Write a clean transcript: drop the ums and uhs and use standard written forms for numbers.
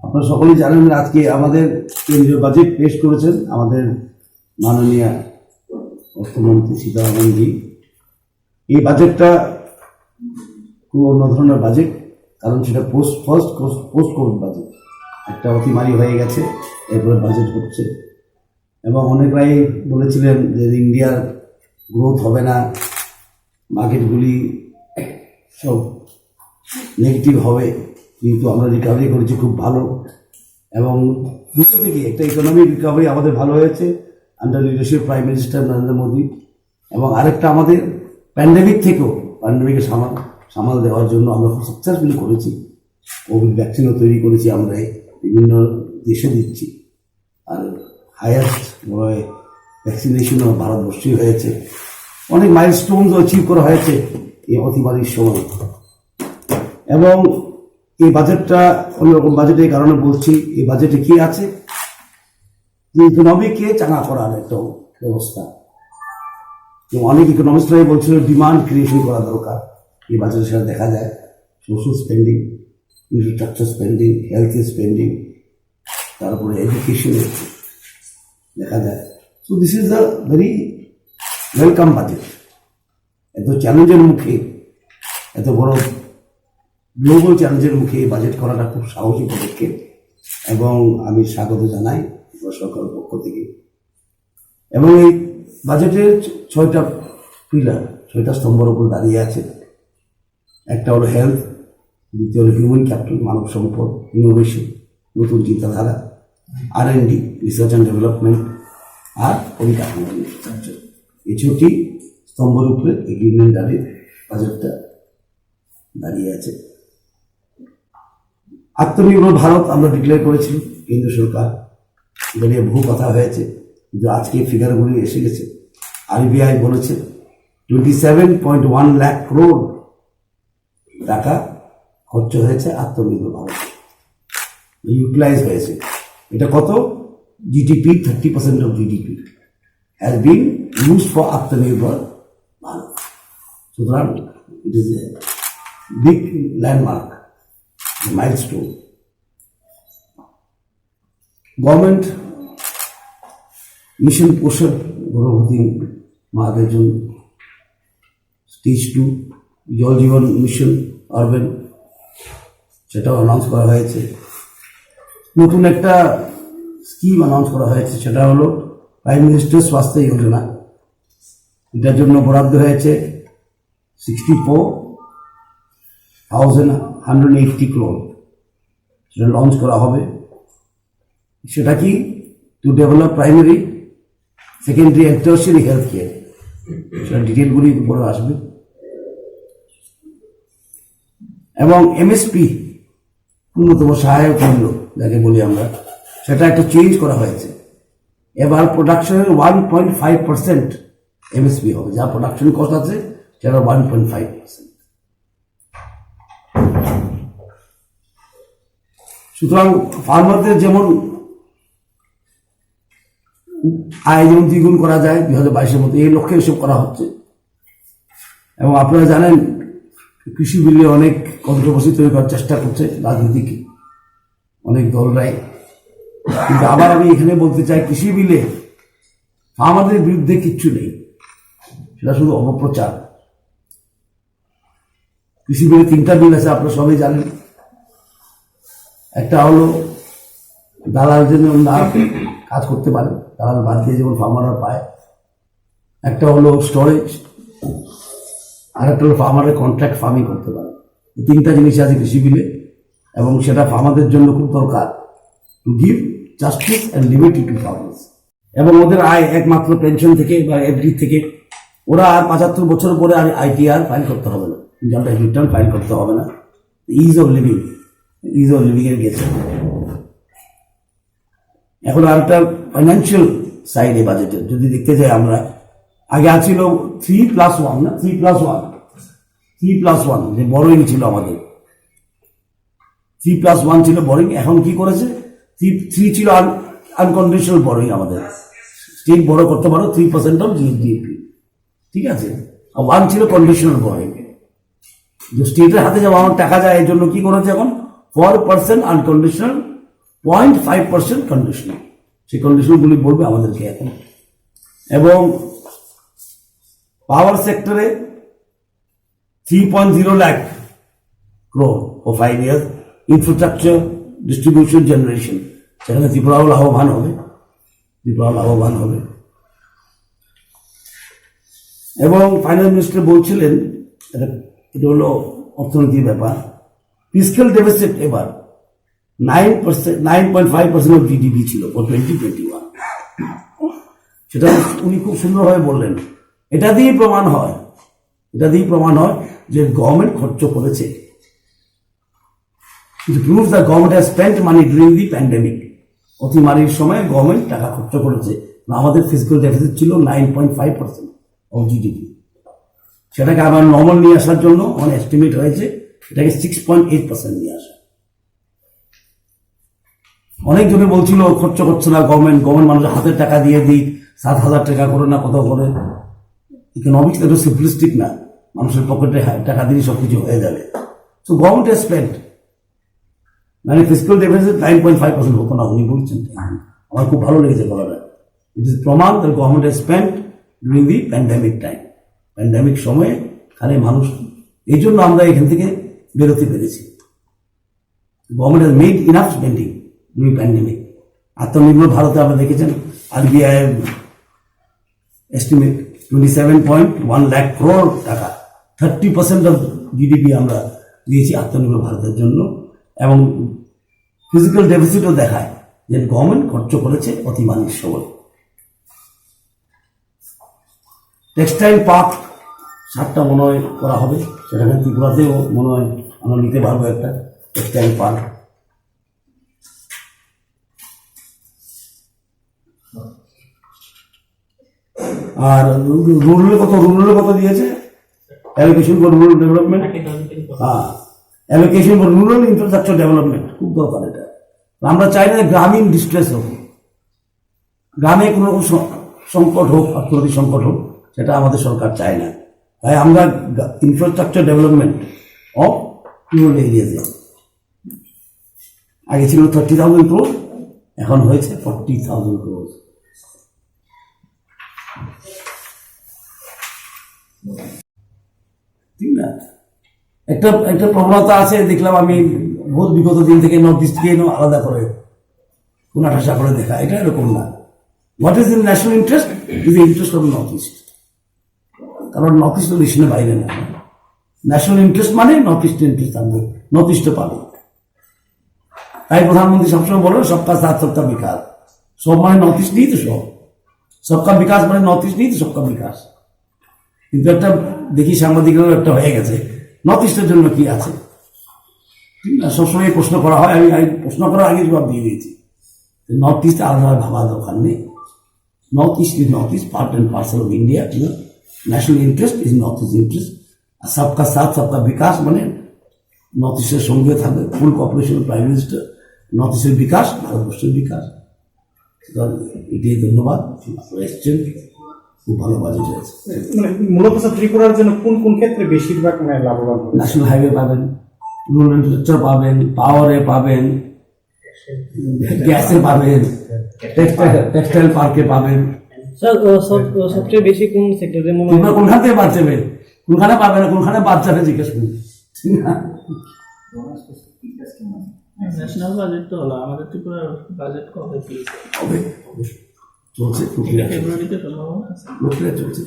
আপনারা সকলেই জানেন যে আজকে আমাদের কেন্দ্রীয় বাজেট পেশ করেছেন আমাদের মাননীয় অর্থমন্ত্রী সীতারামনজি। এই বাজেটটা খুব অন্য ধরনের বাজেট, কারণ সেটা পোস্ট কোভিড বাজেট। একটা অতিমারি হয়ে গেছে, এরপরে বাজেট হচ্ছে, এবং অনেকরাই বলেছিলেন যে ইন্ডিয়ার গ্রোথ হবে না, মার্কেটগুলি সব নেগেটিভ হবে, কিন্তু আমরা রিকভারি করেছি খুব ভালো। এবং দুটো থেকে একটা ইকোনমিক রিকভারি আমাদের ভালো হয়েছে under leadership prime minister Narendra Modi, এবং আরেকটা আমাদের প্যান্ডেমিকের সামাল দেওয়ার জন্য আমরা খুব সাকসেসফুলি করেছি। কোভিড ভ্যাকসিনও তৈরি করেছি, আমরা বিভিন্ন দেশে দিচ্ছি, আর হাইয়েস্ট ভ্যাকসিনেশনও ভারতবর্ষেই হয়েছে। অনেক মাইলস্টোনও অ্যাচিভ করা হয়েছে এই অতিমারির সময়। এবং এই বাজেটটা অন্যরকম বাজেট, এই কারণে বলছি এই বাজেটে কি আছে, যে ইকোনমিকে চাঙা করার একটা ব্যবস্থা। অনেক ইকোনমিস্টরাই বলছিল ডিমান্ড ক্রিয়েশন করা দরকার। এই বাজেটের সাথে দেখা যায় social spending, infrastructure spending, health spending, তারপরে এডুকেশনে দেখা যায়। So this is the very welcome budget. এত চ্যালেঞ্জের মুখে, এত বড় গ্লোবাল চ্যালেঞ্জের মুখে এই বাজেট করাটা খুব সাহসী পদক্ষেপ, এবং আমি স্বাগত জানাই সরকারের পক্ষ থেকে। এবং এই বাজেটের 6টা পিলার, 6টা স্তম্ভের উপর দাঁড়িয়ে আছে। একটা হলো হেলথ, দ্বিতীয় হলো হিউম্যান ক্যাপিটাল, মানব সম্পদ, ইনোভেশন, নতুন চিন্তাধারা, R&D, রিসার্চ অ্যান্ড ডেভেলপমেন্ট, আর পরিকাঠামো ইনফ্রাস্ট্রাকচার। এই 6টি স্তম্ভের উপরে এগ্রিমেন্ট বাজেটটা দাঁড়িয়ে আছে। আত্মনির্ভর ভারত আমরা ডিক্লেয়ার করেছি, কেন্দ্র সরকার এটা নিয়ে বহু কথা হয়েছে, কিন্তু আজকে ফিগারগুলি এসে গেছে। RBI বলেছে 27.1 লাখ crore টাকা খরচ হয়েছে আত্মনির্ভর ভারত, ইউটিলাইজ হয়েছে। এটা কত? GDP, 30% of GDP has been used for আত্মনির্ভর ভারত। সুতরাং it is a big landmark, milestone. Government mission পোষণ গর্ভবতী মাদের জন্য, স্টেজ 2 জল জীবন মিশন আরবান, সেটাও অ্যানাউন্স করা হয়েছে। নতুন একটা স্কিম অ্যানাউন্স করা হয়েছে, সেটা হলো প্রাইম মিনিস্টার স্বাস্থ্য যোজনা। এটার জন্য বরাদ্দ হয়েছে 64,180 crore। সেটা লঞ্চ করা হবে। সেটা কি? To develop primary, secondary and tertiary health care. সেটা ডিটেলগুলি উপরে আসবে। এবং MSP, ন্যূনতম সহায়ক মূল্য যাকে বলি আমরা, সেটা একটা চেঞ্জ করা হয়েছে। এবার প্রোডাকশনের 1.5% MSP হবে, যা প্রোডাকশন কস্ট আছে সেটা 1.5%। সুতরাং ফার্মারদের যেমন আয় যেমন দ্বিগুণ করা যায় 2022-এর মধ্যে, এই লক্ষ্যে এসব করা হচ্ছে। এবং আপনারা জানেন কৃষি বিলে অনেক কন্ট্রোভার্সি তৈরি করার চেষ্টা করছে রাজনীতিক অনেক দলরাই, কিন্তু আবার আমি এখানে বলতে চাই কৃষি বিলে আমাদের বিরুদ্ধে কিচ্ছু নেই, সেটা শুধু অপপ্রচার। কৃষি বিলে 3টা বিল আছে, আপনারা সবাই জানেন। একটা হলো দালাল যেন না কাজ করতে পারে, দালাল বাদ দিয়ে যেমন ফার্মাররা পায়। একটা হলো স্টোরেজ, আর একটা হলো ফার্মারের কন্ট্রাক্ট ফার্মিং করতে পারে। এই 3টা জিনিস আছে কৃষি বিলে, এবং সেটা ফার্মারদের জন্য খুব দরকার, to give justice and liberty two farmers. এবং ওদের আয় একমাত্র পেনশন থেকে বা এফডি থেকে। ওরা আর 75 বছর পরে আর ITR ফাইল করতে হবে না, ইনকাম রিটার্ন ফাইল করতে হবে না। ইজ অফ লিভিং এর গেছে। এখন আর একটা ফাইন্যান্সিয়াল সাইড এই বাজেটের যদি দেখতে যাই আমরা, আগে আছিল 3+1 না, 3+1 যে বড়োইং ছিল আমাদের, 3+1 ছিল বড়োইং। এখন কি করেছে? 3 ছিল আনকন্ডিশনাল বড়োইং। আমাদের স্টেট বড় করতে পারো 3% অফ GDP, ঠিক আছে। আর 1 ছিল কন্ডিশনাল বড়োইং, যে স্টেটের হাতে যাওয়া আমার টাকা যায়। এই জন্য কি করেছে এখন 4% আনকন্ডিশনাল 0.5% কন্ডিশন, সেই কন্ডিশনগুলি বলবে আমাদেরকে এখন। এবং পাওয়ার সেক্টরে 3.0 lakh crore for 5 years, infrastructure, distribution, generation, সেখানে ত্রিপুরাও লাভবান হবে। এবং ফাইন্যান্স মিনিস্টার বলছিলেন, এটা হলো অর্থনীতির ব্যাপার, ফিসক্যাল ডেফিসিট এবার 9.5% অফ জিডিপি ছিল ফর 2021। সেটা উনি খুব সুন্দরভাবে বললেন। এটা দিয়েই প্রমাণ হয় যে গভর্নমেন্ট খরচ করেছে। It proves that government has spent money during the pandemic. অতিমারির সময় গভর্নমেন্ট টাকা খরচ করেছে। আমাদের ফিসক্যাল ডেফিসিট ছিল 9.5% অফ জিডিপি। সেটাকে আবার নর্মাল নিয়ে আসার জন্য আমার এস্টিমেট হয়েছে এটাকে 6.8% নিয়ে আসা। অনেকজনে বলছিল খরচ করছে না গভর্নমেন্ট মানুষের হাতের টাকা দিয়ে দিক, 7,000 টাকা করে না কত করে। ইকোনমিক্স এত সিম্পলিস্টিক না, মানুষের পকেটে টাকা দিয়ে সবকিছু হয়ে যাবে। সো গভর্নমেন্ট হ্যাজ স্পেন্ট, মানে ফিসক্যাল ডেফিসিট 9.5% হতো না, উনি বলছেন। আমার খুব ভালো লেগেছে বলাটা। ইট ইজ প্রমাণ that government has spent during the pandemic time. Pandemic সময়ে খালি মানুষ, এই জন্য আমরা এখান থেকে বেরোতে পেরেছি। Government has made enough spending during pandemic. আত্মনির্ভর ভারতে আমরা দেখেছেন আরবিআই এস্টিমেট 27.1 লাখ crore টাকা, 30% অফ জিডিপি আমরা দিয়েছি আত্মনির্ভর ভারতের জন্য। এবং ফিজিক্যাল ডেফিসিটও দেখায় যে গভর্নমেন্ট খরচ করেছে অতিমারির সময়। টেক্সটাইল পার্ক 7টা মনে হয় করা হবে, সেখানে ত্রিপুরাতেও মনে হয় আমরা নিতে পারবো একটা টেক্সটাইল পার্ক। আর রুরালে কত দিয়েছে allocation for rural development. Allocation for rural infrastructure development খুব দরকার এটা। আমরা চাই না গ্রামীণ ডিস্ট্রেস হোক, গ্রামে কোনো রকম সংকট হোক, অর্থনৈতিক সংকট হোক, সেটা আমাদের সরকার চায় না। তাই আমরা ইনফ্রাস্ট্রাকচার ডেভেলপমেন্ট অফ রুরাল এরিয়াতে, আগে ছিল 30,000 crore, এখন হয়েছে 40,000 crore। ঠিক না? একটা প্রবণতা আছে, দেখলাম আমি বহুত বিগত দিন থেকে নর্থ ইস্টকে আলাদা করে কোন ঠাসা করে দেখা, এটা এরকম না। What is in national interest is interest of north east. কারণ নর্থ ইস্ট ডিসিশনের বাইরে না। ন্যাশনাল ইন্টারেস্ট মানে নর্থ ইস্টের ইন্টারেস্ট থাকবে, নর্থ ইস্টে পাবে। তাই প্রধানমন্ত্রী সবসময় বলো সবকা সাথ সবকা বিকাশ। সব মানে নর্থ ইস্ট নেই তো, সবকা বিকাশ মানে নর্থ ইস্ট নেই তো সবকা বিকাশ। কিন্তু একটা দেখি সাংবাদিকরাও একটা হয়ে গেছে নর্থ ইস্টের জন্য কি আছে। ঠিক না? সবসময় প্রশ্ন করা হয়, আমি প্রশ্ন করার আগে জবাব দিয়ে দিয়েছি। নর্থ ইস্ট আলাদা ভাবা দরকার নেই। North east is north east, part and parcel of India. National interest is north east interest. আর সবকা সাথ সবকা বিকাশ মানে নর্থ ইস্টের সঙ্গে থাকবে full cooperation prime minister. North ইস্টের বিকাশ ভারতবর্ষের বিকাশ। এটাই ধন্যবাদ এসছেন, খুব ভালো বাজেট হয়েছে। মূলত ত্রিপুরার জন্য কোন কোন ক্ষেত্রে বেশিরভাগ লাভবান? ন্যাশনাল হাইওয়ে পাবেন, রুরাল ইনফ্রাস্ট্রাকচার পাবেন, পাওয়ারে পাবেন, গ্যাসে পাবেন, টেক্সটাইল পার্কে পাবেন। সবচেয়ে বেশি কোন সেক্টরে কোনখান থেকে বাদ যাবে, কোনখানে পাবে না, কোনখানে বাদ যাবে জিজ্ঞেস করুন। ন্যাশনাল বাজেট তো হলো, আমাদের ত্রিপুরার বাজেট কবে হবে চলছে, প্রক্রিয়া ফেব্রুয়ারিতে সম্ভবনা আছে। প্রক্রিয়া চলছে।